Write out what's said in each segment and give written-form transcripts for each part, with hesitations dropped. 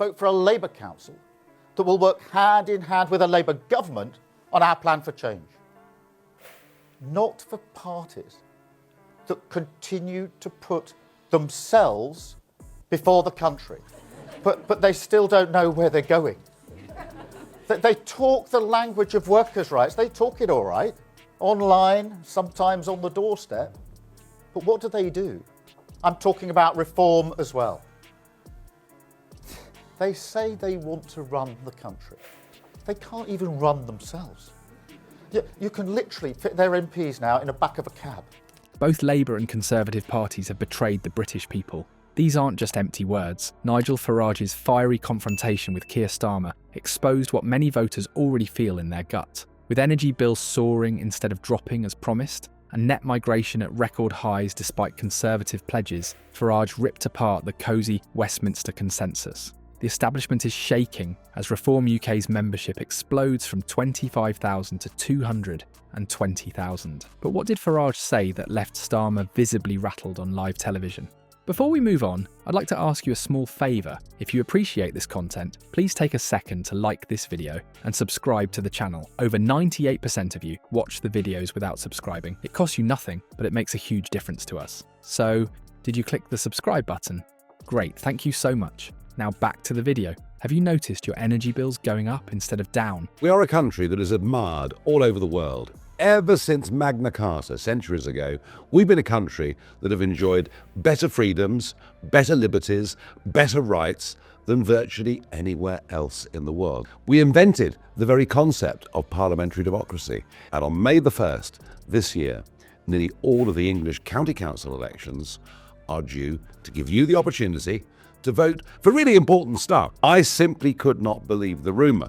vote for a Labour Council that will work hand in hand with a Labour government on our plan for change. Not for parties that continue to put themselves before the country, but they still don't know where they're going. They talk the language of workers' rights. They talk it all right, online, sometimes on the doorstep. But what do? I'm talking about reform as well. They say they want to run the country. They can't even run themselves. You can literally fit their MPs now in the back of a cab. Both Labour and Conservative parties have betrayed the British people. These aren't just empty words. Nigel Farage's fiery confrontation with Keir Starmer exposed what many voters already feel in their gut. With energy bills soaring instead of dropping as promised, and net migration at record highs despite Conservative pledges, Farage ripped apart the cosy Westminster consensus. The establishment is shaking as Reform UK's membership explodes from 25,000 to 220,000. But what did Farage say that left Starmer visibly rattled on live television? Before we move on, I'd like to ask you a small favour. If you appreciate this content, please take a second to like this video and subscribe to the channel. Over 98% of you watch the videos without subscribing. It costs you nothing, but it makes a huge difference to us. So, did you click the subscribe button? Great, thank you so much. Now back to the video. Have you noticed your energy bills going up instead of down? We are a country that is admired all over the world. Ever since Magna Carta centuries ago, we've been a country that have enjoyed better freedoms, better liberties, better rights than virtually anywhere else in the world. We invented the very concept of parliamentary democracy. And on May the 1st this year, nearly all of the English county council elections are due to give you the opportunity to vote for really important stuff. I simply could not believe the rumour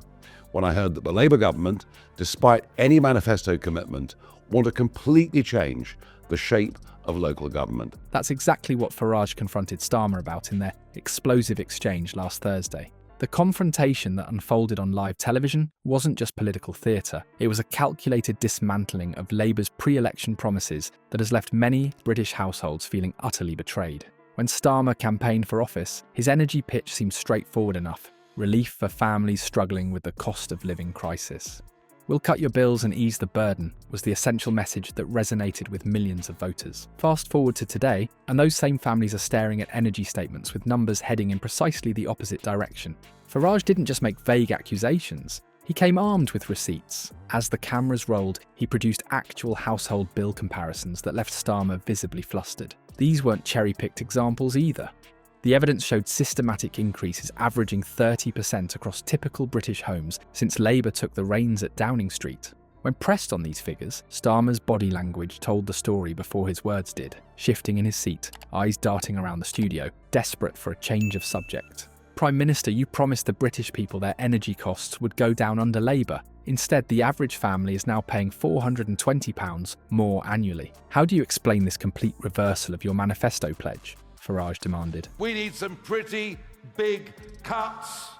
when I heard that the Labour government, despite any manifesto commitment, want to completely change the shape of local government. That's exactly what Farage confronted Starmer about in their explosive exchange last Thursday. The confrontation that unfolded on live television wasn't just political theatre. It was a calculated dismantling of Labour's pre-election promises that has left many British households feeling utterly betrayed. When Starmer campaigned for office, his energy pitch seemed straightforward enough: relief for families struggling with the cost of living crisis. "We'll cut your bills and ease the burden" was the essential message that resonated with millions of voters. Fast forward to today, and those same families are staring at energy statements with numbers heading in precisely the opposite direction. Farage didn't just make vague accusations, he came armed with receipts. As the cameras rolled, he produced actual household bill comparisons that left Starmer visibly flustered. These weren't cherry-picked examples either. The evidence showed systematic increases averaging 30% across typical British homes since Labour took the reins at Downing Street. When pressed on these figures, Starmer's body language told the story before his words did, shifting in his seat, eyes darting around the studio, desperate for a change of subject. "Prime Minister, you promised the British people their energy costs would go down under Labour. Instead, the average family is now paying £420 more annually. How do you explain this complete reversal of your manifesto pledge?" Farage demanded. We need some pretty big cuts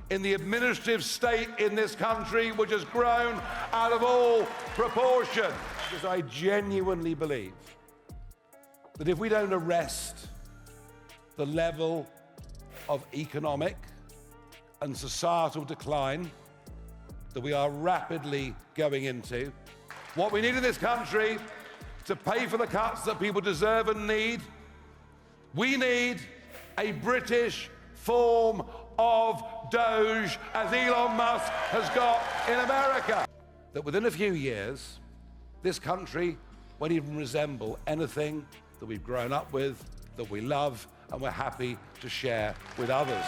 in the administrative state in this country, which has grown out of all proportion. Because I genuinely believe that if we don't arrest the level of economic and societal decline that we are rapidly going into, what we need in this country to pay for the cuts that people deserve and need, we need a British form of Doge, as Elon Musk has got in America. That within a few years, this country won't even resemble anything that we've grown up with, that we love, and we're happy to share with others.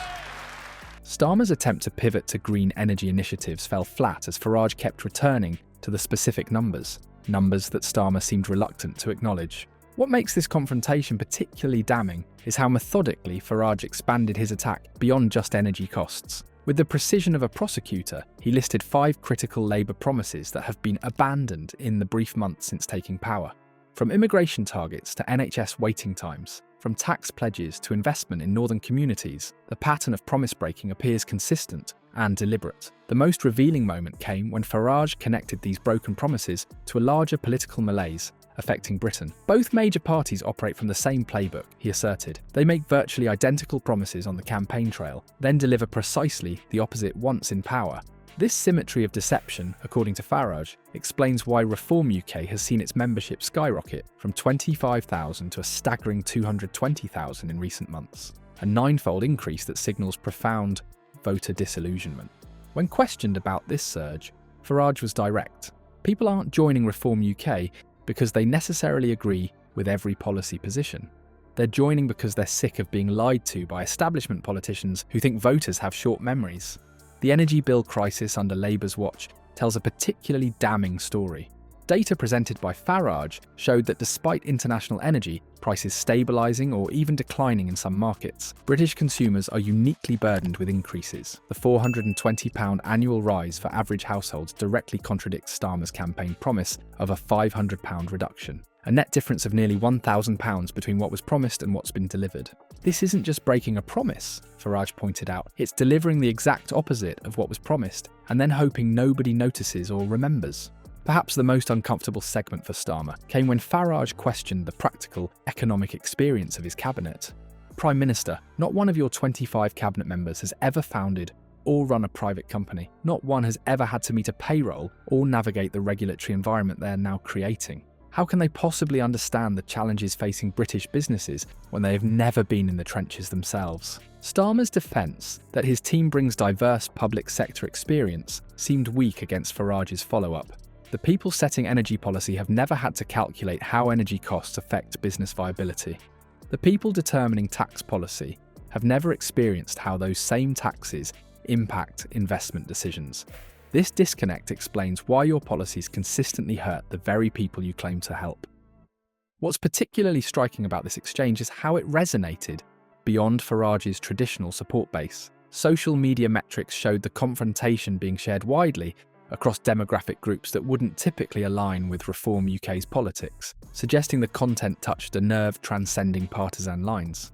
Starmer's attempt to pivot to green energy initiatives fell flat as Farage kept returning to the specific numbers that Starmer seemed reluctant to acknowledge. What makes this confrontation particularly damning is how methodically Farage expanded his attack beyond just energy costs. With the precision of a prosecutor, he listed 5 critical Labour promises that have been abandoned in the brief months since taking power. From immigration targets to NHS waiting times, from tax pledges to investment in northern communities, the pattern of promise-breaking appears consistent and deliberate. The most revealing moment came when Farage connected these broken promises to a larger political malaise, affecting Britain. Both major parties operate from the same playbook, he asserted. They make virtually identical promises on the campaign trail, then deliver precisely the opposite once in power. This symmetry of deception, according to Farage, explains why Reform UK has seen its membership skyrocket from 25,000 to a staggering 220,000 in recent months, a ninefold increase that signals profound voter disillusionment. When questioned about this surge, Farage was direct. People aren't joining Reform UK because they necessarily agree with every policy position. They're joining because they're sick of being lied to by establishment politicians who think voters have short memories. The energy bill crisis under Labour's watch tells a particularly damning story. Data presented by Farage showed that despite international energy prices stabilising or even declining in some markets, British consumers are uniquely burdened with increases. The £420 annual rise for average households directly contradicts Starmer's campaign promise of a £500 reduction, a net difference of nearly £1,000 between what was promised and what's been delivered. This isn't just breaking a promise, Farage pointed out, it's delivering the exact opposite of what was promised and then hoping nobody notices or remembers. Perhaps the most uncomfortable segment for Starmer came when Farage questioned the practical economic experience of his cabinet. Prime Minister, not one of your 25 cabinet members has ever founded or run a private company. Not one has ever had to meet a payroll or navigate the regulatory environment they're now creating. How can they possibly understand the challenges facing British businesses when they have never been in the trenches themselves? Starmer's defence that his team brings diverse public sector experience seemed weak against Farage's follow-up. The people setting energy policy have never had to calculate how energy costs affect business viability. The people determining tax policy have never experienced how those same taxes impact investment decisions. This disconnect explains why your policies consistently hurt the very people you claim to help. What's particularly striking about this exchange is how it resonated beyond Farage's traditional support base. Social media metrics showed the confrontation being shared widely across demographic groups that wouldn't typically align with Reform UK's politics, suggesting the content touched a nerve transcending partisan lines.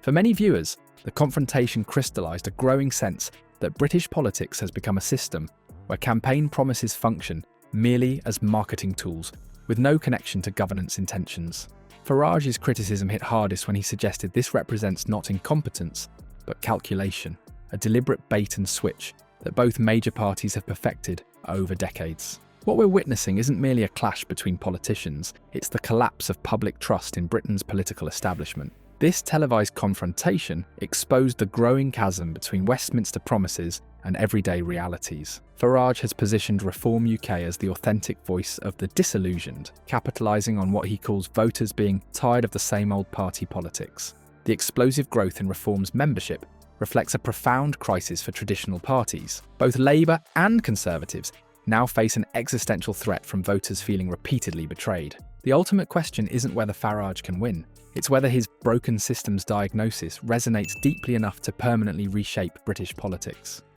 For many viewers, the confrontation crystallised a growing sense that British politics has become a system where campaign promises function merely as marketing tools, with no connection to governance intentions. Farage's criticism hit hardest when he suggested this represents not incompetence, but calculation, a deliberate bait and switch that both major parties have perfected over decades. What we're witnessing isn't merely a clash between politicians, it's the collapse of public trust in Britain's political establishment. This televised confrontation exposed the growing chasm between Westminster promises and everyday realities. Farage has positioned Reform UK as the authentic voice of the disillusioned, capitalising on what he calls voters being tired of the same old party politics. The explosive growth in Reform's membership reflects a profound crisis for traditional parties. Both Labour and Conservatives now face an existential threat from voters feeling repeatedly betrayed. The ultimate question isn't whether Farage can win, it's whether his broken systems diagnosis resonates deeply enough to permanently reshape British politics.